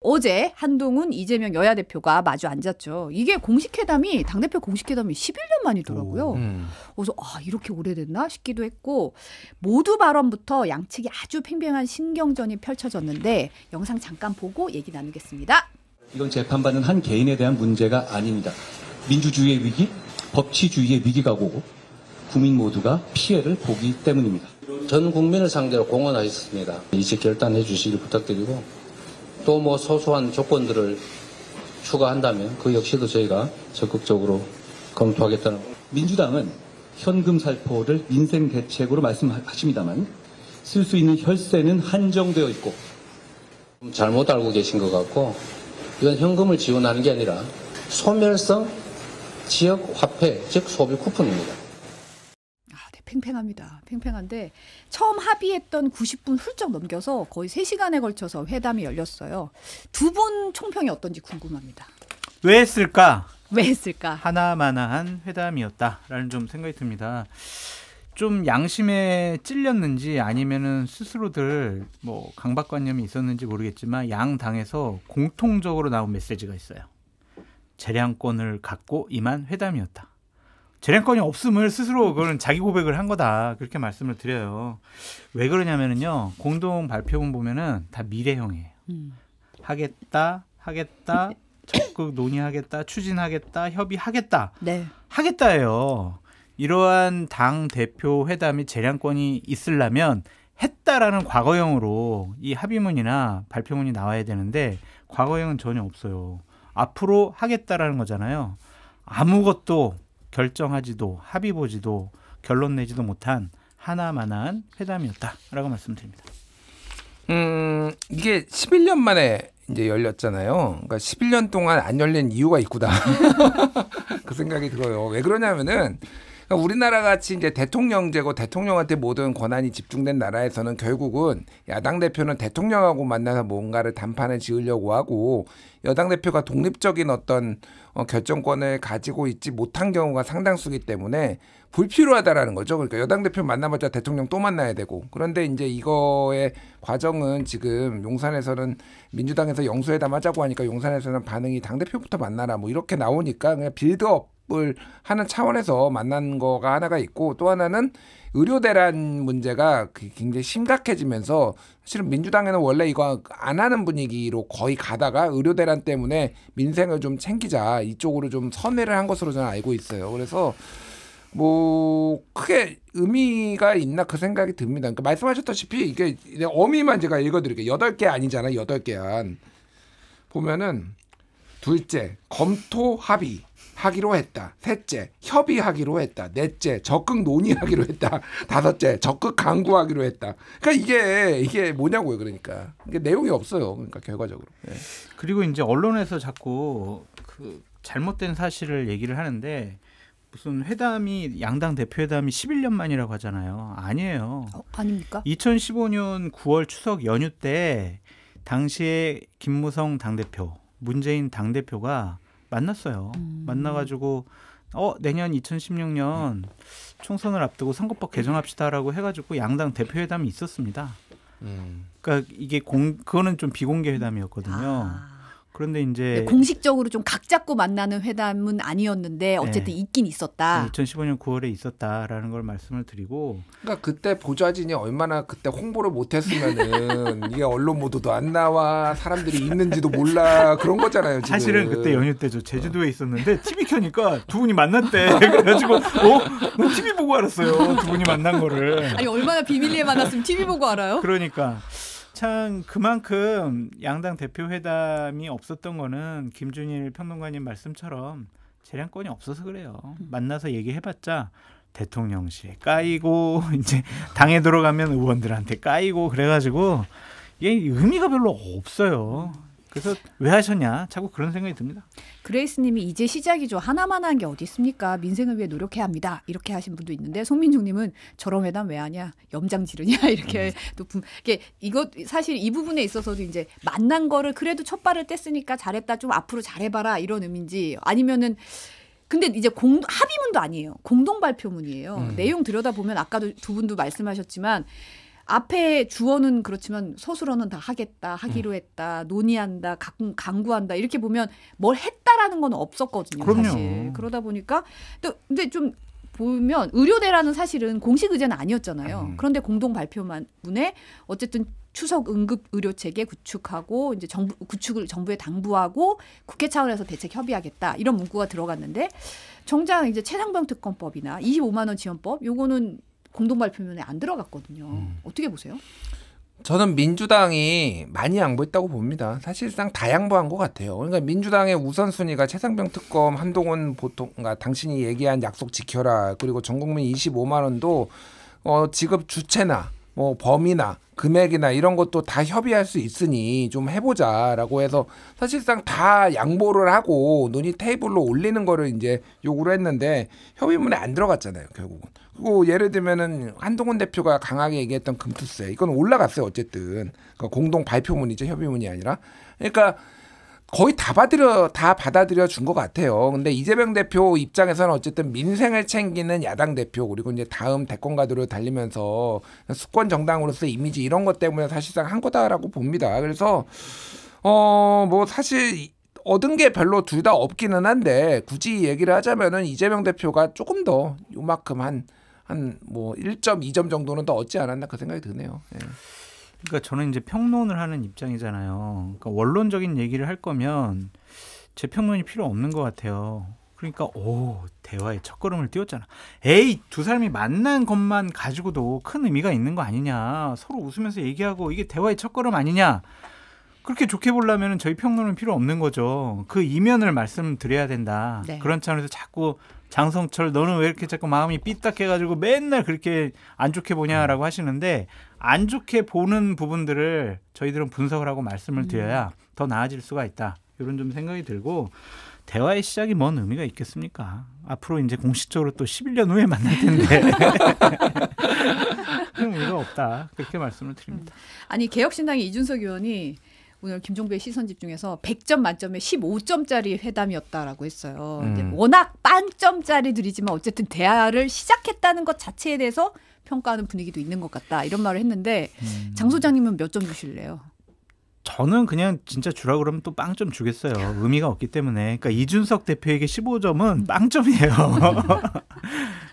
어제 한동훈, 이재명 여야 대표가 마주 앉았죠. 이게 공식회담이 당대표 공식회담이 11년 만이더라고요. 그래서 이렇게 오래됐나 싶기도 했고 모두 발언부터 양측이 아주 팽팽한 신경전이 펼쳐졌는데 영상 잠깐 보고 얘기 나누겠습니다. 이건 재판받는 한 개인에 대한 문제가 아닙니다. 민주주의의 위기, 법치주의의 위기가 오고 국민 모두가 피해를 보기 때문입니다. 전 국민을 상대로 공언하셨습니다. 이직 결단해 주시길 부탁드리고 또 뭐 소소한 조건들을 추가한다면 그 역시도 저희가 적극적으로 검토하겠다는. 민주당은 현금 살포를 민생 대책으로 말씀하십니다만 쓸 수 있는 혈세는 한정되어 있고 잘못 알고 계신 것 같고 이건 현금을 지원하는 게 아니라 소멸성 지역 화폐, 즉 소비 쿠폰입니다. 네, 팽팽합니다. 팽팽한데 처음 합의했던 90분 훌쩍 넘겨서 거의 3시간에 걸쳐서 회담이 열렸어요. 두 분 총평이 어떤지 궁금합니다. 왜 했을까? 왜 했을까? 하나마나한 회담이었다라는 좀 생각이 듭니다. 좀 양심에 찔렸는지 아니면은 스스로들 뭐 강박관념이 있었는지 모르겠지만 양 당에서 공통적으로 나온 메시지가 있어요. 재량권을 갖고 임한 회담이었다. 재량권이 없음을 스스로 그거는 자기 고백을 한 거다. 그렇게 말씀을 드려요. 왜 그러냐면은요. 공동 발표문 보면은 다 미래형이에요. 하겠다, 적극 논의하겠다, 추진하겠다, 협의하겠다. 네. 하겠다예요. 이러한 당 대표 회담이 재량권이 있으려면 했다라는 과거형으로 이 합의문이나 발표문이 나와야 되는데 과거형은 전혀 없어요. 앞으로 하겠다라는 거잖아요. 아무것도 결정하지도 합의 보지도 결론 내지도 못한 하나만한 회담이었다라고 말씀드립니다. 이게 11년 만에 이제 열렸잖아요. 그러니까 11년 동안 안 열린 이유가 있구나. 그 생각이 들어요. 왜 그러냐면은 그러니까 우리나라 같이 이제 대통령제고 대통령한테 모든 권한이 집중된 나라에서는 결국은 야당 대표는 대통령하고 만나서 뭔가를 담판을 지으려고 하고 여당 대표가 독립적인 어떤 결정권을 가지고 있지 못한 경우가 상당수이기 때문에 불필요하다라는 거죠. 그러니까 여당 대표 만나봤자 대통령 또 만나야 되고. 그런데 이제 이거의 과정은 지금 용산에서는 민주당에서 영수회담 하자고 하니까 용산에서는 반응이 당대표부터 만나라 뭐 이렇게 나오니까 그냥 빌드업을 하는 차원에서 만난 거가 하나가 있고 또 하나는 의료 대란 문제가 굉장히 심각해지면서 사실은 민주당에는 원래 이거 안 하는 분위기로 거의 가다가 의료 대란 때문에 민생을 좀 챙기자 이쪽으로 좀 선회를 한 것으로 저는 알고 있어요. 그래서 뭐 크게 의미가 있나 그 생각이 듭니다. 그러니까 말씀하셨다시피 이게 어미만 제가 읽어드릴게요. 8개 아니잖아요. 8개 안. 보면은 둘째, 검토 합의 하기로 했다. 셋째, 협의하기로 했다. 넷째, 적극 논의하기로 했다. 다섯째, 적극 강구하기로 했다. 그러니까 이게 뭐냐고요. 그러니까 이게 내용이 없어요. 그러니까 결과적으로. 네. 그리고 이제 언론에서 자꾸 그 잘못된 사실을 얘기를 하는데 무슨 회담이 양당 대표 회담이 11년 만이라고 하잖아요. 아니에요. 아닙니까? 2015년 9월 추석 연휴 때 당시에 김무성 당대표, 문재인 당대표가 만났어요. 만나가지고 내년 2016년 총선을 앞두고 선거법 개정합시다라고 해가지고 양당 대표 회담이 있었습니다. 그러니까 이게 그거는 좀 비공개 회담이었거든요. 그런데 이제 공식적으로 좀 각 잡고 만나는 회담은 아니었는데 어쨌든 네. 있긴 있었다. 2015년 9월에 있었다라는 걸 말씀을 드리고. 그러니까 그때 보좌진이 얼마나 그때 홍보를 못했으면은 이게 언론 보도도 안 나와 사람들이 있는지도 몰라 그런 거잖아요. 지금. 사실은 그때 연휴 때 저 제주도에 있었는데 TV 켜니까 두 분이 만났대. 그래가지고 나 TV 보고 알았어요. 두 분이 만난 거를. 아니 얼마나 비밀리에 만났으면 TV 보고 알아요? 그러니까. 참 그만큼 양당 대표 회담이 없었던 거는 김준일 평론가님 말씀처럼 재량권이 없어서 그래요. 만나서 얘기해봤자 대통령실에 까이고 이제 당에 들어가면 의원들한테 까이고 그래가지고 이게 의미가 별로 없어요. 그래서 왜 하셨냐? 자꾸 그런 생각이 듭니다. 그레이스님이 이제 시작이죠. 하나만 한 게 어디 있습니까? 민생을 위해 노력해야 합니다. 이렇게 하신 분도 있는데 손민중님은 저런 회담 왜 하냐? 염장 지르냐? 이렇게 또 이거 사실 이 부분에 있어서도 이제 만난 거를 그래도 첫 발을 뗐으니까 잘했다. 좀 앞으로 잘해봐라 이런 의미인지 아니면은 근데 이제 합의문도 아니에요. 공동 발표문이에요. 내용 들여다보면 아까도 두 분도 말씀하셨지만 앞에 주어는 그렇지만 서술어는 다 하겠다, 하기로 했다, 논의한다, 강구한다 이렇게 보면 뭘 했다라는 건 없었거든요. 그럼요. 사실. 그러다 보니까 또 근데 좀 보면 의료대라는 사실은 공식 의제는 아니었잖아요. 그런데 공동 발표문에 어쨌든 추석 응급 의료 체계 구축하고 이제 구축을 정부에 당부하고 국회 차원에서 대책 협의하겠다 이런 문구가 들어갔는데 정작 이제 최상병 특검법이나 25만 원 지원법 요거는 공동 발표문에 안 들어갔거든요. 어떻게 보세요? 저는 민주당이 많이 양보했다고 봅니다. 사실상 다 양보한 것 같아요. 그러니까 민주당의 우선순위가 최상병 특검, 한동훈 보통, 그러니까 당신이 얘기한 약속 지켜라. 그리고 전국민 25만 원도 지급 주체나 뭐 범위나 금액이나 이런 것도 다 협의할 수 있으니 좀 해보자라고 해서 사실상 다 양보를 하고 논의 테이블로 올리는 거를 이제 요구를 했는데 협의문에 안 들어갔잖아요, 결국은. 그리고 예를 들면은 한동훈 대표가 강하게 얘기했던 금투세 이건 올라갔어요, 어쨌든. 그러니까 공동 발표문이죠, 협의문이 아니라. 그러니까 거의 다 받아들여 준 것 같아요. 근데 이재명 대표 입장에서는 어쨌든 민생을 챙기는 야당 대표 그리고 이제 다음 대권가도로 달리면서 수권 정당으로서 이미지 이런 것 때문에 사실상 한 거다라고 봅니다. 그래서 뭐 사실 얻은 게 별로 둘 다 없기는 한데 굳이 얘기를 하자면은 이재명 대표가 조금 더 요만큼 한 뭐 1점, 2점 정도는 더 얻지 않았나 그 생각이 드네요. 예. 그러니까 저는 이제 평론을 하는 입장이잖아요. 그러니까 원론적인 얘기를 할 거면 제 평론이 필요 없는 것 같아요. 그러니까 대화의 첫걸음을 띄웠잖아. 에이, 두 사람이 만난 것만 가지고도 큰 의미가 있는 거 아니냐. 서로 웃으면서 얘기하고 이게 대화의 첫걸음 아니냐. 그렇게 좋게 보려면 저희 평론은 필요 없는 거죠. 그 이면을 말씀드려야 된다. 네. 그런 차원에서 자꾸 장성철 너는 왜 이렇게 자꾸 마음이 삐딱해가지고 맨날 그렇게 안 좋게 보냐라고 하시는데 안 좋게 보는 부분들을 저희들은 분석을 하고 말씀을 드려야 더 나아질 수가 있다. 이런 좀 생각이 들고 대화의 시작이 뭔 의미가 있겠습니까? 앞으로 이제 공식적으로 또 11년 후에 만날 텐데 그런 의미가 없다. 그렇게 말씀을 드립니다. 아니 개혁신당의 이준석 의원이 오늘 김종배의 시선집중에서 100점 만점에 15점짜리 회담이었다라고 했어요. 이제 워낙 빵점짜리들이지만 어쨌든 대화를 시작했다는 것 자체에 대해서 평가하는 분위기도 있는 것 같다. 이런 말을 했는데 장 소장님은 몇 점 주실래요? 저는 그냥 진짜 주라 그러면 또 빵점 주겠어요. 의미가 없기 때문에. 그러니까 이준석 대표에게 15점은 빵점이에요.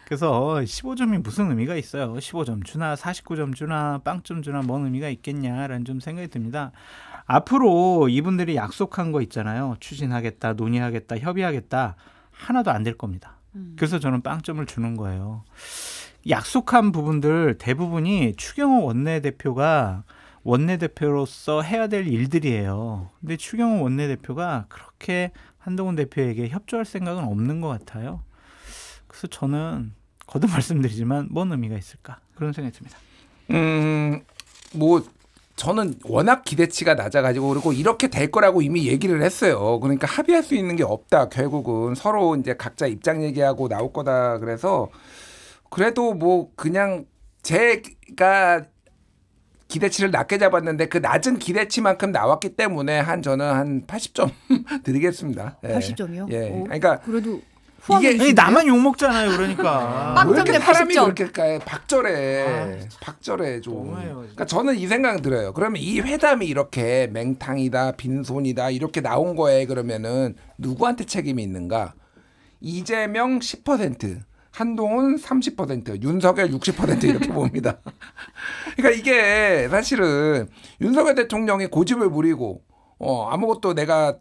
그래서 15점이 무슨 의미가 있어요. 15점 주나 49점 주나 빵점 주나 뭔 의미가 있겠냐라는 좀 생각이 듭니다. 앞으로 이분들이 약속한 거 있잖아요. 추진하겠다, 논의하겠다, 협의하겠다. 하나도 안 될 겁니다. 그래서 저는 빵점을 주는 거예요. 약속한 부분들 대부분이 추경호 원내대표로서 해야 될 일들이에요. 근데 추경호 원내대표가 그렇게 한동훈 대표에게 협조할 생각은 없는 것 같아요. 그래서 저는 거듭 말씀드리지만 뭔 의미가 있을까 그런 생각이 듭니다. 뭐 저는 워낙 기대치가 낮아가지고 그리고 이렇게 될 거라고 이미 얘기를 했어요. 그러니까 합의할 수 있는 게 없다. 결국은 서로 이제 각자 입장 얘기하고 나올 거다. 그래서 그래도 뭐 그냥 제가 기대치를 낮게 잡았는데 그 낮은 기대치만큼 나왔기 때문에 저는 한 80점 드리겠습니다. 예. 80점이요? 예. 그러니까 그래도 이게 나만 욕 먹잖아요. 그러니까. 빵점 왜 이렇게 대 사람이 80점. 그렇게 까요? 박절해 좀. 너무해요, 그러니까 저는 이 생각 들어요. 그러면 이 회담이 이렇게 맹탕이다, 빈손이다 이렇게 나온 거에 그러면은 누구한테 책임이 있는가? 이재명 10%, 한동훈 30%, 윤석열 60% 이렇게 봅니다. 그러니까 이게 사실은 윤석열 대통령이 고집을 부리고 아무것도 내가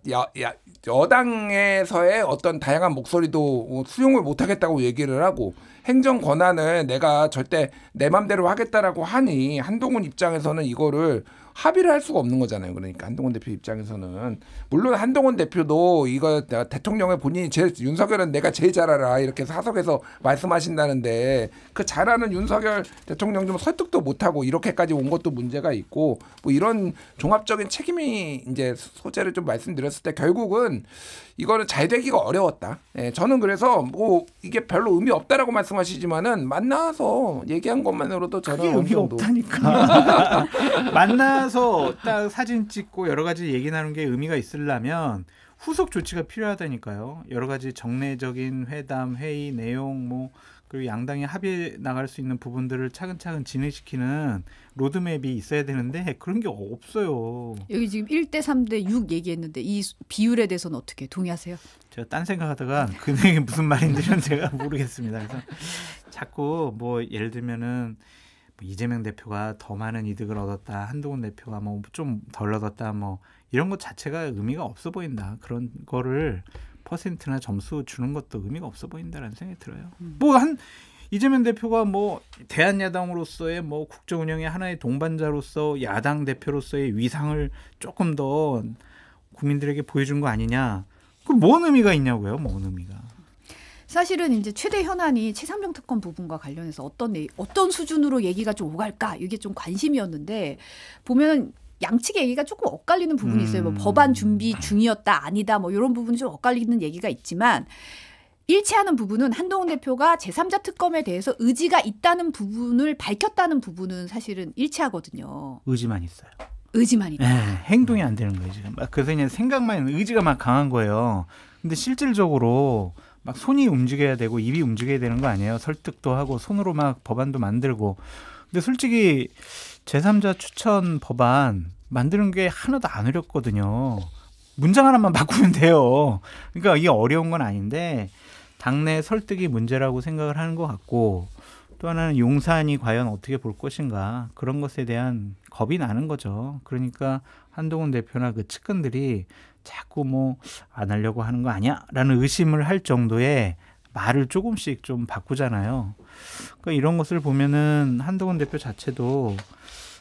여당에서의 어떤 다양한 목소리도 수용을 못하겠다고 얘기를 하고 행정 권한을 내가 절대 내 맘대로 하겠다라고 하니 한동훈 입장에서는 이거를 합의를 할 수가 없는 거잖아요. 그러니까 한동훈 대표 입장에서는 물론 한동훈 대표도 이거 대통령을 본인이 윤석열은 내가 제일 잘 알아 이렇게 사석에서 말씀하신다는데 그 잘하는 윤석열 대통령 좀 설득도 못하고 이렇게까지 온 것도 문제가 있고 뭐 이런 종합적인 책임이 이제 소재를 좀 말씀드렸을 때 결국은 이거는 잘 되기가 어려웠다. 예, 저는 그래서 뭐 이게 별로 의미 없다라고 말씀하시지만은 만나서 얘기한 것만으로도 저는 그게 의미 없다니까. 만나서 딱 사진 찍고 여러 가지 얘기 나눈 게 의미가 있으려면 후속 조치가 필요하다니까요. 여러 가지 정례적인 회담, 회의 내용 뭐 그리고 양당이 합의해 나갈 수 있는 부분들을 차근차근 진행시키는 로드맵이 있어야 되는데 그런 게 없어요. 여기 지금 1대 3대 6 얘기했는데 이 비율에 대해서는 어떻게 동의하세요? 제가 딴 생각하다가 그 내용이 무슨 말인지는 제가 모르겠습니다. 그래서 자꾸 뭐 예를 들면은 뭐 이재명 대표가 더 많은 이득을 얻었다, 한동훈 대표가 뭐 좀 덜 얻었다, 뭐 이런 것 자체가 의미가 없어 보인다. 그런 거를 퍼센트나 점수 주는 것도 의미가 없어 보인다라는 생각이 들어요. 뭐 한 이재명 대표가 뭐 대한야당으로서의 뭐 국정 운영의 하나의 동반자로서 야당 대표로서의 위상을 조금 더 국민들에게 보여준 거 아니냐? 그럼 뭔 의미가 있냐고요? 뭔 의미가? 사실은 이제 최대 현안이 최상병 특검 부분과 관련해서 어떤 수준으로 얘기가 좀 오갈까 이게 좀 관심이었는데 보면 양측의 얘기가 조금 엇갈리는 부분이 있어요. 뭐 법안 준비 중이었다 아니다 뭐 이런 부분이 좀 엇갈리는 얘기가 있지만 일치하는 부분은 한동훈 대표가 제3자 특검에 대해서 의지가 있다는 부분을 밝혔다는 부분은 사실은 일치하거든요. 의지만 있어요. 의지만 있다. 네, 행동이 안 되는 거예요 지금. 그래서 그냥 생각만 있는 의지가 막 강한 거예요. 근데 실질적으로 막 손이 움직여야 되고 입이 움직여야 되는 거 아니에요. 설득도 하고 손으로 막 법안도 만들고. 근데 솔직히 제3자 추천 법안 만드는 게 하나도 안 어렵거든요. 문장 하나만 바꾸면 돼요. 그러니까 이게 어려운 건 아닌데 당내 설득이 문제라고 생각을 하는 것 같고 또 하나는 용산이 과연 어떻게 볼 것인가 그런 것에 대한 겁이 나는 거죠. 그러니까 한동훈 대표나 그 측근들이 자꾸 뭐 안 하려고 하는 거 아니야? 라는 의심을 할 정도의 말을 조금씩 좀 바꾸잖아요. 그러니까 이런 것을 보면은 한동훈 대표 자체도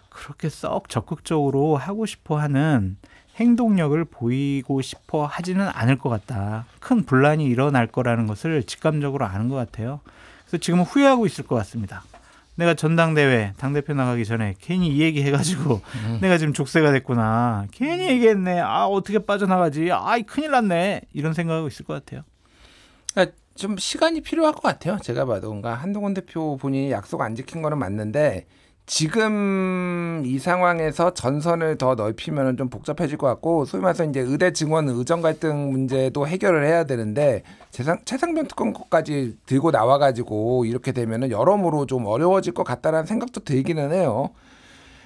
그렇게 썩 적극적으로 하고 싶어 하는 행동력을 보이고 싶어 하지는 않을 것 같다. 큰 분란이 일어날 거라는 것을 직감적으로 아는 것 같아요. 그래서 지금은 후회하고 있을 것 같습니다. 내가 전당대회 당대표 나가기 전에 괜히 이 얘기 해가지고 내가 지금 족쇄가 됐구나. 괜히 얘기했네. 아 어떻게 빠져나가지. 아 큰일 났네. 이런 생각하고 있을 것 같아요. 그러니까 좀 시간이 필요할 것 같아요. 제가 봐도. 그러니까 한동훈 대표 본인이 약속 안 지킨 거는 맞는데 지금 이 상황에서 전선을 더 넓히면 좀 복잡해질 것 같고 소위 말해서 이제 의대 증원 의정 갈등 문제도 해결을 해야 되는데 최상병 특검까지 들고 나와가지고 이렇게 되면은 여러모로 좀 어려워질 것 같다라는 생각도 들기는 해요.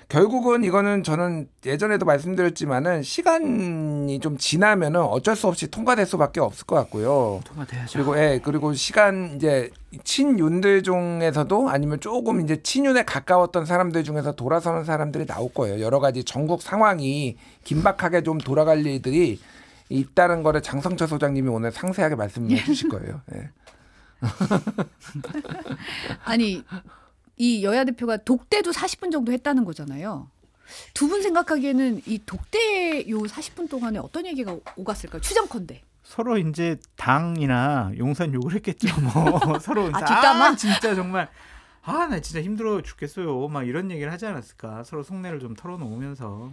결국은 이거는 저는 예전에도 말씀드렸지만은 시간이 좀 지나면은 어쩔 수 없이 통과될 수밖에 없을 것 같고요. 통과돼야죠. 그리고 시간 이제 친윤들 중에서도 아니면 조금 이제 친윤에 가까웠던 사람들 중에서 돌아서는 사람들이 나올 거예요. 여러 가지 전국 상황이 긴박하게 좀 돌아갈 일들이 있다는 거를 장성철 소장님이 오늘 상세하게 말씀해 주실 거예요. 네. 아니 이 여야 대표가 독대도 40분 정도 했다는 거잖아요. 두 분 생각하기에는 이 독대 요 40분 동안에 어떤 얘기가 오갔을까요? 추정컨대. 서로 이제 당이나 용산 욕을 했겠죠. 뭐 서로 뒷담화? 진짜 정말 나 진짜 힘들어 죽겠어요. 막 이런 얘기를 하지 않았을까. 서로 속내를 좀 털어놓으면서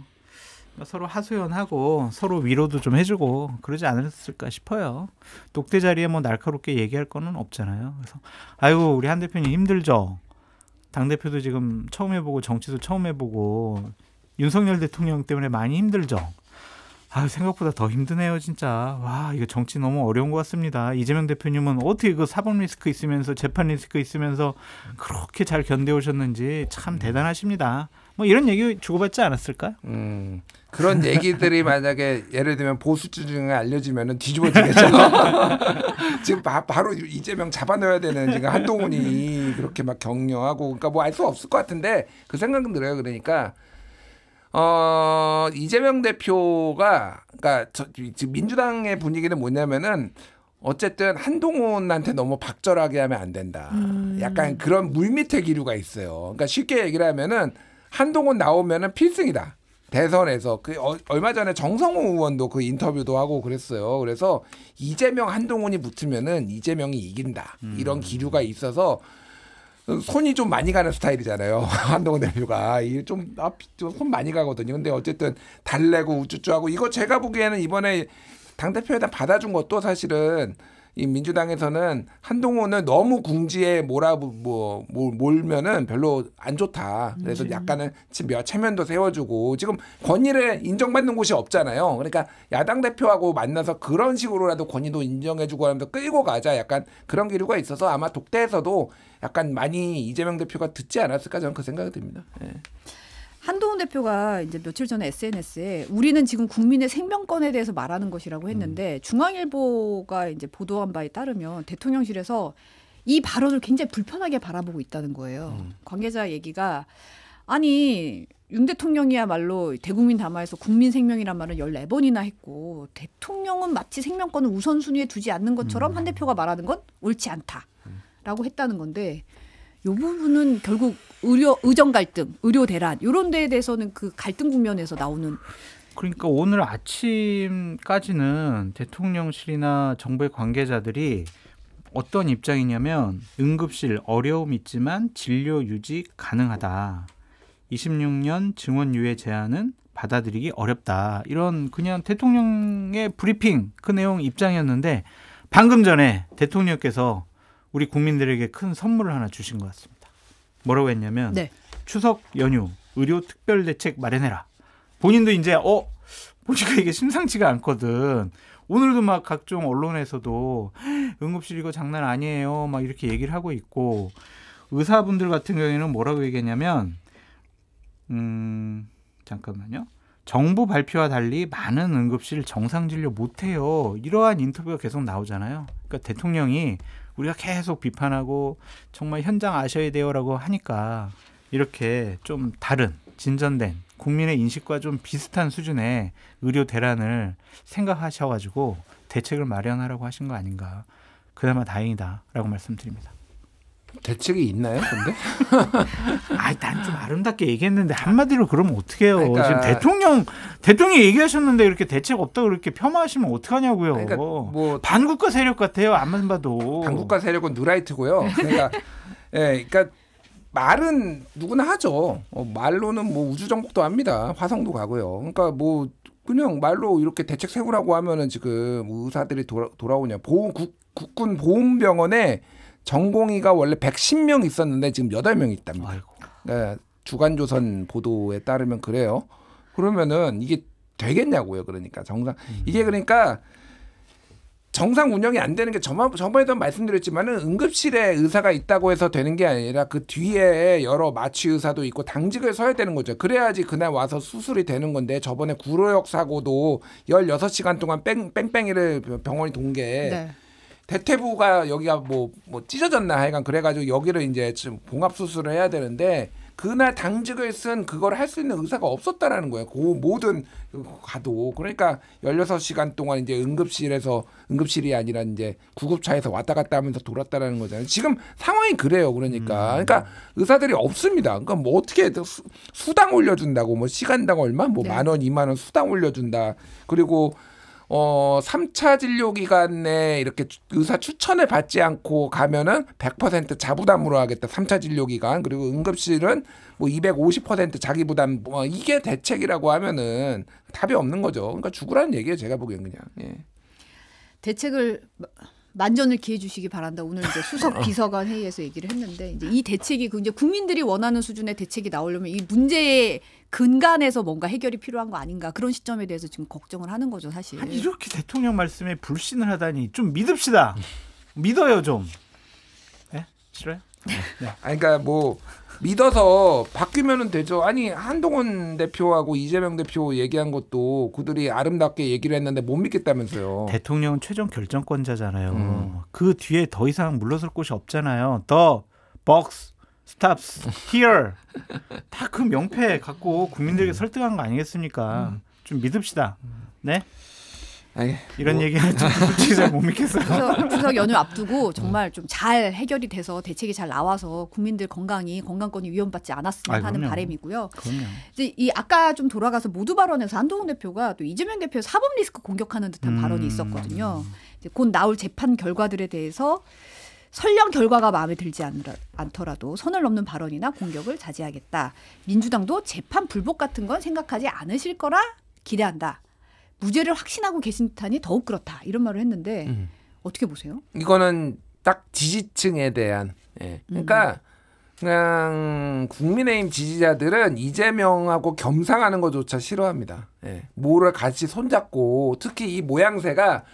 서로 하소연하고 서로 위로도 좀 해주고 그러지 않았을까 싶어요. 독대 자리에 뭐 날카롭게 얘기할 거는 없잖아요. 그래서 아이고 우리 한 대표님 힘들죠. 당대표도 지금 처음 해보고 정치도 처음 해보고 윤석열 대통령 때문에 많이 힘들죠. 생각보다 더 힘드네요 진짜. 와 이거 정치 너무 어려운 것 같습니다. 이재명 대표님은 어떻게 그 사법 리스크 있으면서 재판 리스크 있으면서 그렇게 잘 견뎌오셨는지 참 대단하십니다. 뭐 이런 얘기 주고받지 않았을까요? 그런 얘기들이 만약에 예를 들면 보수주 중에 알려지면은 뒤집어지겠죠. 지금 바로 이재명 잡아넣어야 되는 지금 한동훈이 그렇게 막 격려하고 그러니까 뭐 알 수 없을 것 같은데 그 생각은 들어요. 그러니까 이재명 대표가 그러니까 지금 민주당의 분위기는 뭐냐면은 어쨌든 한동훈한테 너무 박절하게 하면 안 된다. 약간 그런 물밑의 기류가 있어요. 그러니까 쉽게 얘기를 하면은 한동훈 나오면은 필승이다. 대선에서 얼마 전에 정성호 의원도 그 인터뷰도 하고 그랬어요. 그래서 이재명 한동훈이 붙으면은 이재명이 이긴다. 이런 기류가 있어서 손이 좀 많이 가는 스타일이잖아요. 한동훈 대표가 좀 손 많이 가거든요. 근데 어쨌든 달래고 우쭈쭈하고 이거 제가 보기에는 이번에 당대표에다 받아준 것도 사실은 이 민주당에서는 한동훈을 너무 궁지에 몰면은 별로 안 좋다. 그래서 약간은 체면도 세워주고 지금 권위를 인정받는 곳이 없잖아요. 그러니까 야당 대표하고 만나서 그런 식으로라도 권위도 인정해주고 하면서 끌고 가자. 약간 그런 기류가 있어서 아마 독대에서도 약간 많이 이재명 대표가 듣지 않았을까 저는 그 생각이 듭니다. 예. 한동훈 대표가 이제 며칠 전에 SNS에 우리는 지금 국민의 생명권에 대해서 말하는 것이라고 했는데 중앙일보가 이제 보도한 바에 따르면 대통령실에서 이 발언을 굉장히 불편하게 바라보고 있다는 거예요. 관계자 얘기가 아니 윤 대통령이야말로 대국민 담화에서 국민 생명이란 말을 14번이나 했고 대통령은 마치 생명권을 우선순위에 두지 않는 것처럼 한 대표가 말하는 건 옳지 않다라고 했다는 건데 이 부분은 결국 의정 갈등, 의료 대란 이런 데에 대해서는 그 갈등 국면에서 나오는. 그러니까 오늘 아침까지는 대통령실이나 정부의 관계자들이 어떤 입장이냐면 응급실 어려움 있지만 진료 유지 가능하다. 26년 증원 유예 제한은 받아들이기 어렵다. 이런 그냥 대통령의 브리핑 그 내용 입장이었는데 방금 전에 대통령께서 우리 국민들에게 큰 선물을 하나 주신 것 같습니다. 뭐라고 했냐면 네. 추석 연휴 의료 특별 대책 마련해라. 본인도 이제 보니까 이게 심상치가 않거든. 오늘도 막 각종 언론에서도 응급실 이거 장난 아니에요. 막 이렇게 얘기를 하고 있고 의사분들 같은 경우에는 뭐라고 얘기했냐면 잠깐만요. 정부 발표와 달리 많은 응급실 정상 진료 못해요. 이러한 인터뷰가 계속 나오잖아요. 그러니까 대통령이 우리가 계속 비판하고 정말 현장 아셔야 돼요라고 하니까 이렇게 좀 다른 진전된 국민의 인식과 좀 비슷한 수준의 의료 대란을 생각하셔가지고 대책을 마련하라고 하신 거 아닌가. 그나마 다행이다라고 말씀드립니다. 대책이 있나요, 근데? 난 좀 아름답게 얘기했는데 한마디로 그러면 어떡해요. 그러니까, 지금 대통령이 얘기하셨는데 이렇게 대책 없다고 그렇게 폄하하시면 어떡하냐고요. 그러니까 뭐 반국가 세력 같아요. 앞만 봐도. 반국가 세력은 누라이트고요. 그러니까 그러니까 말은 누구나 하죠. 말로는 뭐 우주 정복도 합니다. 화성도 가고요. 그러니까 뭐 그냥 말로 이렇게 대책 세우라고 하면은 지금 의사들이 돌아오냐. 국군 보훈병원에 전공의가 원래 110명 있었는데 지금 8명 있답니다. 네, 주간조선 보도에 따르면 그래요. 그러면은 이게 되겠냐고요. 그러니까 이게 그러니까 정상 운영이 안 되는 게 저번에도 말씀드렸지만은 응급실에 의사가 있다고 해서 되는 게 아니라 그 뒤에 여러 마취 의사도 있고 당직을 서야 되는 거죠. 그래야지 그날 와서 수술이 되는 건데 저번에 구로역 사고도 16시간 동안 뺑뺑이를 병원이 돈 게 네. 대퇴부가 여기가 뭐 찢어졌나 하여간 그래가지고 여기를 이제 좀 봉합 수술을 해야 되는데 그날 당직을 쓴 그걸 할 수 있는 의사가 없었다라는 거예요. 그 모든 가도 그러니까 16시간 동안 이제 응급실이 아니라 이제 구급차에서 왔다 갔다 하면서 돌았다라는 거잖아요. 지금 상황이 그래요. 그러니까 의사들이 없습니다. 그러니까 뭐 어떻게 수당 올려준다고 뭐 시간당 얼마 뭐 10,000원, 20,000원 수당 올려준다. 그리고 3차 진료 기간에 이렇게 의사 추천을 받지 않고 가면은 100% 자부담으로 하겠다. 3차 진료 기간. 그리고 응급실은 뭐 250% 자기 부담. 뭐 이게 대책이라고 하면은 답이 없는 거죠. 그러니까 죽으라는 얘기예요. 제가 보기엔 그냥. 예. 대책을 만전을 기해 주시기 바란다. 오늘 이제 수석 비서관 회의에서 얘기를 했는데 이제 이 대책이 이제 국민들이 원하는 수준의 대책이 나오려면 이 문제의 근간에서 뭔가 해결이 필요한 거 아닌가 그런 시점에 대해서 지금 걱정을 하는 거죠, 사실. 아니, 이렇게 대통령 말씀에 불신을 하다니 좀 믿읍시다. 믿어요 좀. 네? 싫어요? 네. 아니, 그러니까 뭐 믿어서 바뀌면은 되죠. 아니 한동훈 대표하고 이재명 대표 얘기한 것도 그들이 아름답게 얘기를 했는데 못 믿겠다면서요. 대통령은 최종 결정권자잖아요. 그 뒤에 더 이상 물러설 곳이 없잖아요. The box stops here. 다 그 명패 갖고 국민들에게 설득한 거 아니겠습니까? 좀 믿읍시다. 네? 아니, 이런 얘기는 좀 솔직히 잘 못 믿겠어요. 추석 연휴 앞두고 정말 좀 잘 해결이 돼서 대책이 잘 나와서 국민들 건강권이 위험받지 않았으면 하는 바람이고요. 그럼요. 이제 이 아까 좀 돌아가서 모두 발언에서 한동훈 대표가 또 이재명 대표의 사법 리스크 공격하는 듯한 발언이 있었거든요. 이제 곧 나올 재판 결과들에 대해서 설령 결과가 마음에 들지 않더라도 선을 넘는 발언이나 공격을 자제하겠다. 민주당도 재판 불복 같은 건 생각하지 않으실 거라 기대한다. 무죄를 확신하고 계신 듯하니 더욱 그렇다. 이런 말을 했는데 어떻게 보세요? 이거는 딱 지지층에 대한 그러니까 그냥 국민의힘 지지자들은 이재명하고 겸상하는 것조차 싫어합니다. 뭐를 같이 손잡고 특히 이 모양새가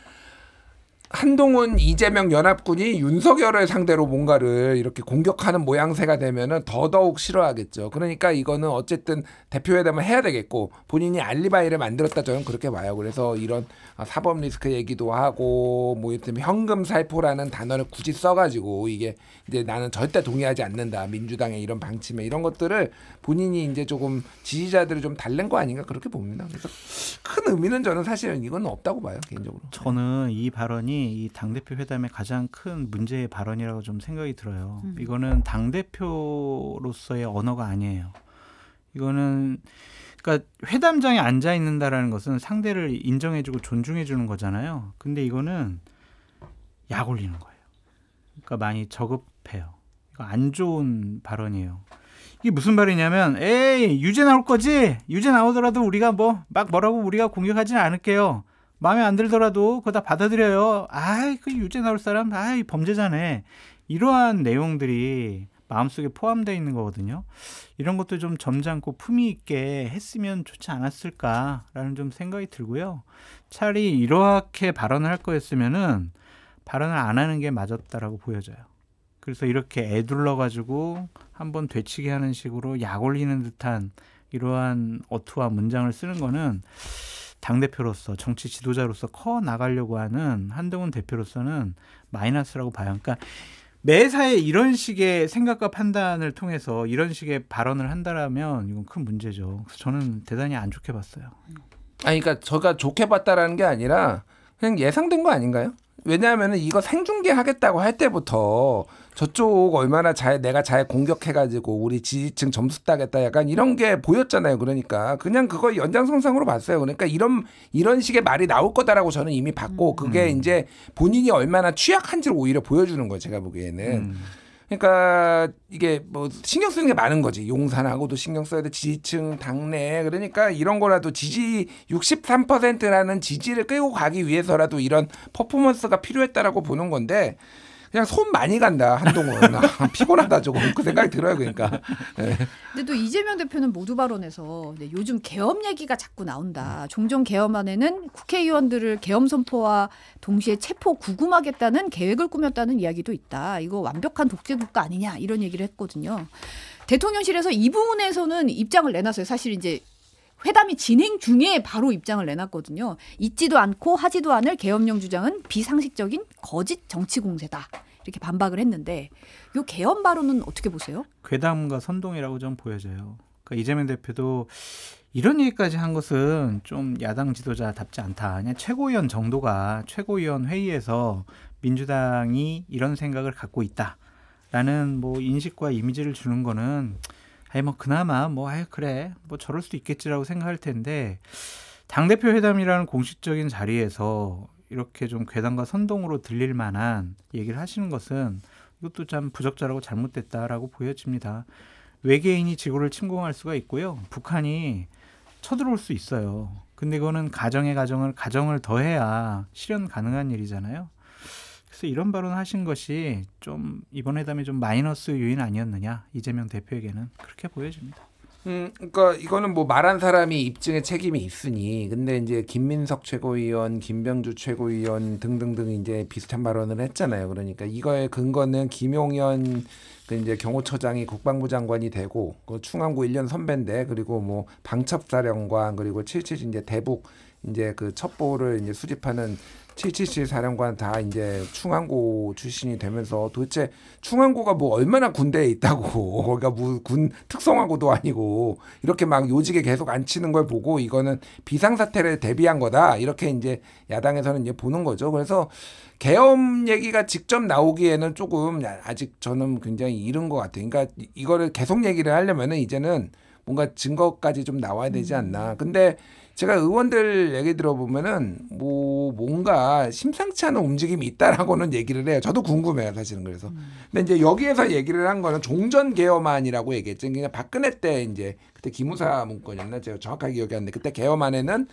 한동훈 이재명 연합군이 윤석열을 상대로 뭔가를 이렇게 공격하는 모양새가 되면은 더더욱 싫어하겠죠. 그러니까 이거는 어쨌든 대표회담을 해야 되겠고 본인이 알리바이를 만들었다 저는 그렇게 봐요. 그래서 이런 사법 리스크 얘기도 하고 뭐 이를테면 현금 살포라는 단어를 굳이 써가지고 이게 이제 나는 절대 동의하지 않는다. 민주당의 이런 방침에 이런 것들을 본인이 이제 조금 지지자들을 좀 달랜 거 아닌가 그렇게 봅니다. 그래서 큰 의미는 저는 사실은 이건 없다고 봐요. 개인적으로. 저는 이 발언이 이 당대표 회담의 가장 큰 문제의 발언이라고 좀 생각이 들어요. 이거는 당대표로서의 언어가 아니에요. 이거는 그러니까 회담장에 앉아 있는다라는 것은 상대를 인정해주고 존중해주는 거잖아요. 근데 이거는 약 올리는 거예요. 그러니까 많이 저급해요. 이거 안 좋은 발언이에요. 이게 무슨 발언이냐면 에이 유죄 나올 거지? 유죄 나오더라도 우리가 뭐라고 우리가 공격하지는 않을게요. 마음에 안 들더라도 그거 다 받아들여요. 아이 그 유죄 나올 사람 아이 범죄자네. 이러한 내용들이 마음속에 포함되어 있는 거거든요. 이런 것도 좀 점잖고 품위 있게 했으면 좋지 않았을까라는 좀 생각이 들고요. 차라리 이렇게 발언을 할 거였으면은 발언을 안 하는 게 맞았다라고 보여져요. 그래서 이렇게 애둘러가지고 한번 되치게 하는 식으로 약 올리는 듯한 이러한 어투와 문장을 쓰는 거는 당대표로서 정치 지도자로서 커 나가려고 하는 한동훈 대표로서는 마이너스라고 봐요. 그러니까 매사에 이런 식의 생각과 판단을 통해서 이런 식의 발언을 한다라면 이건 큰 문제죠. 그래서 저는 대단히 안 좋게 봤어요. 아니 그러니까 제가 좋게 봤다라는 게 아니라 그냥 예상된 거 아닌가요? 왜냐하면 이거 생중계하겠다고 할 때부터 저쪽 얼마나 내가 잘 공격해가지고 우리 지지층 점수 따겠다 약간 이런 게 보였잖아요. 그러니까 그냥 그거 연장선상으로 봤어요. 그러니까 이런 식의 말이 나올 거다라고 저는 이미 봤고 그게 이제 본인이 얼마나 취약한지를 오히려 보여주는 거예요. 제가 보기에는. 그러니까 이게 뭐 신경 쓰는 게 많은 거지. 용산하고도 신경 써야 돼. 지지층 당내. 그러니까 이런 거라도 지지 63%라는 지지를 끌고 가기 위해서라도 이런 퍼포먼스가 필요했다라고 보는 건데 그냥 손 많이 간다. 한동훈. 피곤하다 조금. 그 생각이 들어요. 그러니까. 네. 근데 또 이재명 대표는 모두 발언에서 요즘 계엄 얘기가 자꾸 나온다. 종전 계엄안에는 국회의원들을 계엄 선포와 동시에 체포 구금하겠다는 계획을 꾸몄다는 이야기도 있다. 이거 완벽한 독재국가 아니냐 이런 얘기를 했거든요. 대통령실에서 이 부분에서는 입장을 내놨어요. 사실 이제 회담이 진행 중에 바로 입장을 내놨거든요. 있지도 않고 하지도 않을 계엄령 주장은 비상식적인 거짓 정치 공세다. 이렇게 반박을 했는데 이 계엄 발언은 어떻게 보세요? 괴담과 선동이라고 좀 보여져요. 그러니까 이재명 대표도 이런 얘기까지 한 것은 좀 야당 지도자답지 않다. 그냥 최고위원 정도가 최고위원 회의에서 민주당이 이런 생각을 갖고 있다라는 뭐 인식과 이미지를 주는 거는 아니 뭐 그나마 뭐 아유 그래 뭐 저럴 수도 있겠지라고 생각할 텐데 당대표 회담이라는 공식적인 자리에서 이렇게 좀 괴담과 선동으로 들릴 만한 얘기를 하시는 것은 이것도 참 부적절하고 잘못됐다라고 보여집니다. 외계인이 지구를 침공할 수가 있고요. 북한이 쳐들어올 수 있어요. 근데 이거는 가정을 더해야 실현 가능한 일이잖아요. 그래서 이런 발언을 하신 것이 좀 이번 회담이 좀 마이너스 요인 아니었느냐 이재명 대표에게는 그렇게 보여집니다. 그러니까 이거는 뭐 말한 사람이 입증의 책임이 있으니 근데 이제 김민석 최고위원, 김병주 최고위원 등등등 이제 비슷한 발언을 했잖아요. 그러니까 이거의 근거는 김용현 그 이제 경호처장이 국방부 장관이 되고 그 충암고 1년 선배인데 그리고 뭐 방첩사령관 그리고 777 이제 대북 이제 그 첩보를 이제 수집하는 777 사령관 다 이제 충암고 출신이 되면서 도대체 충암고가 뭐 얼마나 군대에 있다고 거기가 뭐 군 특성화고도 아니고 이렇게 막 요직에 계속 앉히는 걸 보고 이거는 비상사태를 대비한 거다 이렇게 이제 야당에서는 이제 보는 거죠. 그래서 계엄 얘기가 직접 나오기에는 조금 아직 저는 굉장히 이른 것 같아요. 그러니까 이거를 계속 얘기를 하려면은 이제는 뭔가 증거까지 좀 나와야 되지 않나. 근데 제가 의원들 얘기 들어보면은 뭐 뭔가 심상치 않은 움직임이 있다라고는 얘기를 해요. 저도 궁금해요, 사실은. 그래서. 근데 이제 여기에서 얘기를 한 거는 종전 계엄안이라고 얘기했죠. 그냥 박근혜 때 이제 그때 기무사 문건이었나 제가 정확하게 기억이 안 나는데 그때 계엄안에는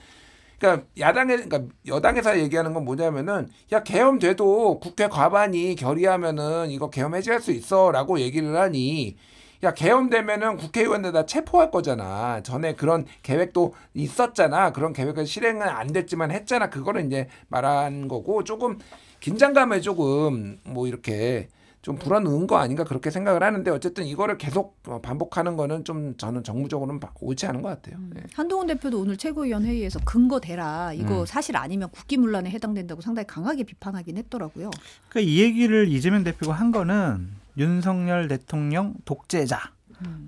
그러니까 그러니까 여당에서 얘기하는 건 뭐냐면은 야 계엄돼도 국회 과반이 결의하면은 이거 계엄 해제할 수 있어라고 얘기를 하니 야 계엄되면은 국회의원들 다 체포할 거잖아. 전에 그런 계획도 있었잖아. 그런 계획은 실행은 안 됐지만 했잖아. 그거는 이제 말한 거고 조금 긴장감에 조금 뭐 이렇게 좀 불어넣은 거 아닌가 그렇게 생각을 하는데 어쨌든 이거를 계속 반복하는 거는 좀 저는 정무적으로는 옳지 않은 것 같아요. 네. 한동훈 대표도 오늘 최고위원 회의에서 근거 대라 이거 사실 아니면 국기문란에 해당된다고 상당히 강하게 비판하긴 했더라고요. 그러니까 이 얘기를 이재명 대표가 한 거는 윤석열 대통령 독재자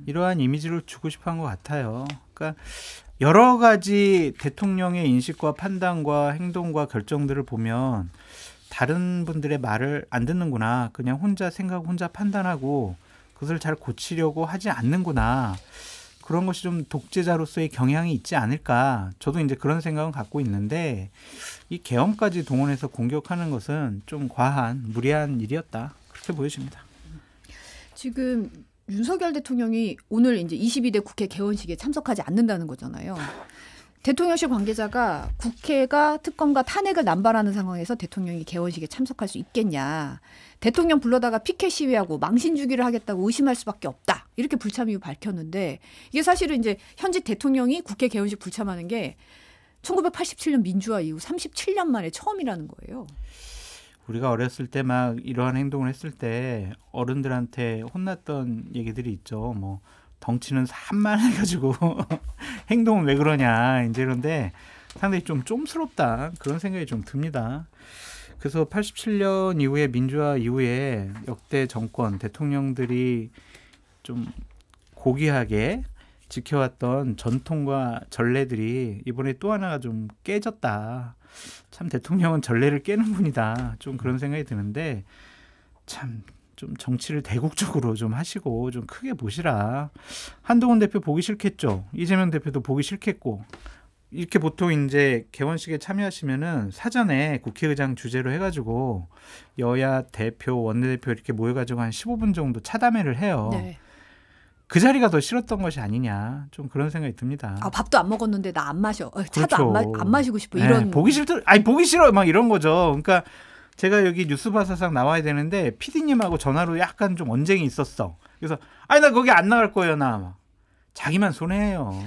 이러한 이미지를 주고 싶어한 것 같아요. 그러니까 여러 가지 대통령의 인식과 판단과 행동과 결정들을 보면 다른 분들의 말을 안 듣는구나. 그냥 혼자 생각, 혼자 판단하고 그것을 잘 고치려고 하지 않는구나. 그런 것이 좀 독재자로서의 경향이 있지 않을까. 저도 이제 그런 생각은 갖고 있는데 이 계엄까지 동원해서 공격하는 것은 좀 과한, 무리한 일이었다. 그렇게 보여집니다. 지금 윤석열 대통령이 오늘 이제 22대 국회 개원식에 참석하지 않는다는 거잖아요. 대통령실 관계자가 국회가 특검과 탄핵을 남발하는 상황에서 대통령이 개원식에 참석할 수 있겠냐. 대통령 불러다가 피켓 시위하고 망신 주기를 하겠다고 의심할 수밖에 없다. 이렇게 불참 이유 밝혔는데 이게 사실은 이제 현직 대통령이 국회 개원식 불참하는 게 1987년 민주화 이후 37년 만에 처음이라는 거예요. 우리가 어렸을 때 막 이러한 행동을 했을 때 어른들한테 혼났던 얘기들이 있죠. 뭐 덩치는 산만해가지고 행동은 왜 그러냐 이제 그런데 상당히 좀 쫌스럽다 그런 생각이 좀 듭니다. 그래서 87년 이후에 민주화 이후에 역대 정권 대통령들이 좀 고귀하게 지켜왔던 전통과 전례들이 이번에 또 하나가 좀 깨졌다. 참 대통령은 전례를 깨는 분이다. 좀 그런 생각이 드는데 참 좀 정치를 대국적으로 좀 하시고 좀 크게 보시라. 한동훈 대표 보기 싫겠죠. 이재명 대표도 보기 싫겠고. 이렇게 보통 이제 개원식에 참여하시면은 사전에 국회의장 주재로 해가지고 여야 대표, 원내대표 이렇게 모여가지고 한 15분 정도 차담회를 해요. 네. 그 자리가 더 싫었던 것이 아니냐. 좀 그런 생각이 듭니다. 아, 밥도 안 먹었는데 나 안 마셔. 차도 그렇죠. 안 마시고 싶어. 이런. 네, 보기 싫더. 아니 보기 싫어. 막 이런 거죠. 그러니까 제가 여기 뉴스바사상 나와야 되는데 PD님하고 전화로 약간 좀 언쟁이 있었어. 그래서 아니 나 거기 안 나갈 거예요. 나 자기만 손해예요.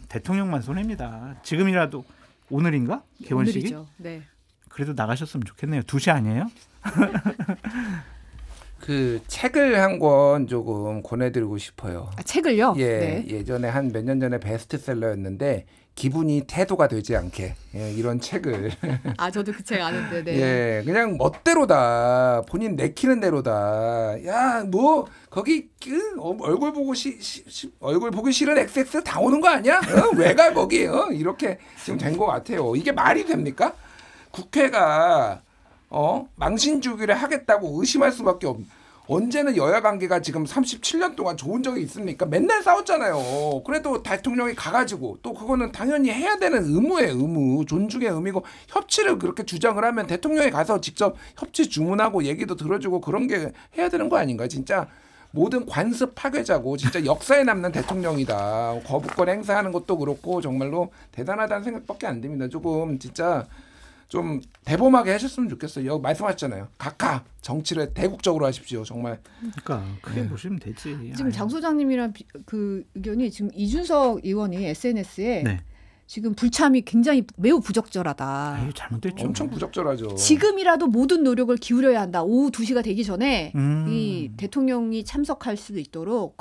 대통령만 손해입니다. 지금이라도 오늘인가? 개원식이? 오늘이죠. 네. 그래도 나가셨으면 좋겠네요. 2시 아니에요? 그 책을 한 권 조금 권해드리고 싶어요. 아, 책을요? 예, 네. 예전에 한 몇 년 전에 베스트셀러였는데 기분이 태도가 되지 않게 이런 책을 아 저도 그 책 아는데. 네. 예, 그냥 멋대로다. 본인 내키는 대로다. 야, 뭐 거기 얼굴 보고 얼굴 보기 싫은 XX 다 오는 거 아니야? 왜 가 거기? 이렇게 지금 된 것 같아요. 이게 말이 됩니까? 국회가 망신 주기를 하겠다고 의심할 수밖에 언제는 여야 관계가 지금 37년 동안 좋은 적이 있습니까? 맨날 싸웠잖아요. 그래도 대통령이 가가지고 또 그거는 당연히 해야 되는 의무예요. 의무. 존중의 의미고 협치를 그렇게 주장을 하면 대통령이 가서 직접 협치 주문하고 얘기도 들어주고 그런 게 해야 되는 거 아닌가요? 진짜 모든 관습 파괴자고 진짜 역사에 남는 대통령이다. 거부권 행사하는 것도 그렇고 정말로 대단하다는 생각밖에 안 듭니다. 조금 진짜 좀 대범하게 하셨으면 좋겠어요. 여기 말씀하셨잖아요. 각하 정치를 대국적으로 하십시오. 정말. 그러니까 크게 보시면 되지. 지금 장 소장님이랑 그 의견이 지금 이준석 의원이 SNS에 네. 지금 불참이 굉장히 매우 부적절하다. 아유, 잘못됐죠. 엄청 부적절하죠. 지금이라도 모든 노력을 기울여야 한다. 오후 2시가 되기 전에 이 대통령이 참석할 수도 있도록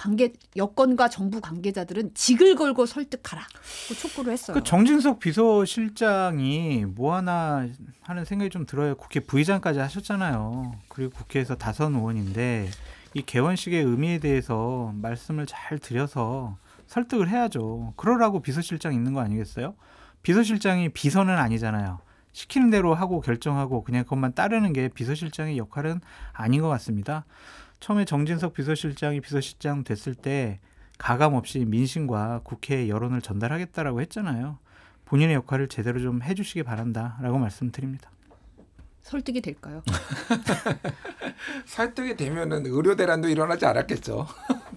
여권과 정부 관계자들은 직을 걸고 설득하라. 그 촉구를 했어요. 그 정진석 비서실장이 뭐 하나 하는 생각이 좀 들어요. 국회 부의장까지 하셨잖아요. 그리고 국회에서 다선 의원인데 이 개원식의 의미에 대해서 말씀을 잘 드려서 설득을 해야죠. 그러라고 비서실장 있는 거 아니겠어요? 비서실장이 비서는 아니잖아요. 시키는 대로 하고 결정하고 그냥 그것만 따르는 게 비서실장의 역할은 아닌 것 같습니다. 처음에 정진석 비서실장이 비서실장 됐을 때 가감 없이 민심과 국회의 여론을 전달하겠다라고 했잖아요. 본인의 역할을 제대로 좀 해주시기 바란다라고 말씀드립니다. 설득이 될까요? 설득이 되면은 의료 대란도 일어나지 않았겠죠.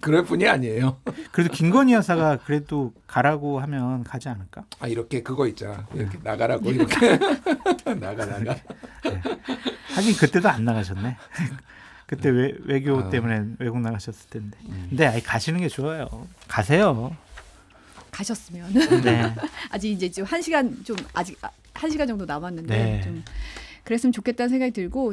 그럴 뿐이 아니에요. 그래도 김건희 여사가 그래도 가라고 하면 가지 않을까? 아 이렇게 그거 있잖아. 이렇게 나가라고 이렇게 나가. 네. 하긴 그때도 안 나가셨네. 그때 외교 때문에 외국 나가셨을 텐데. 근데 아예 가시는 게 좋아요. 가세요. 가셨으면 네. 아직 이제 좀 1시간 좀 아직 1시간 정도 남았는데 네. 좀 그랬으면 좋겠다는 생각이 들고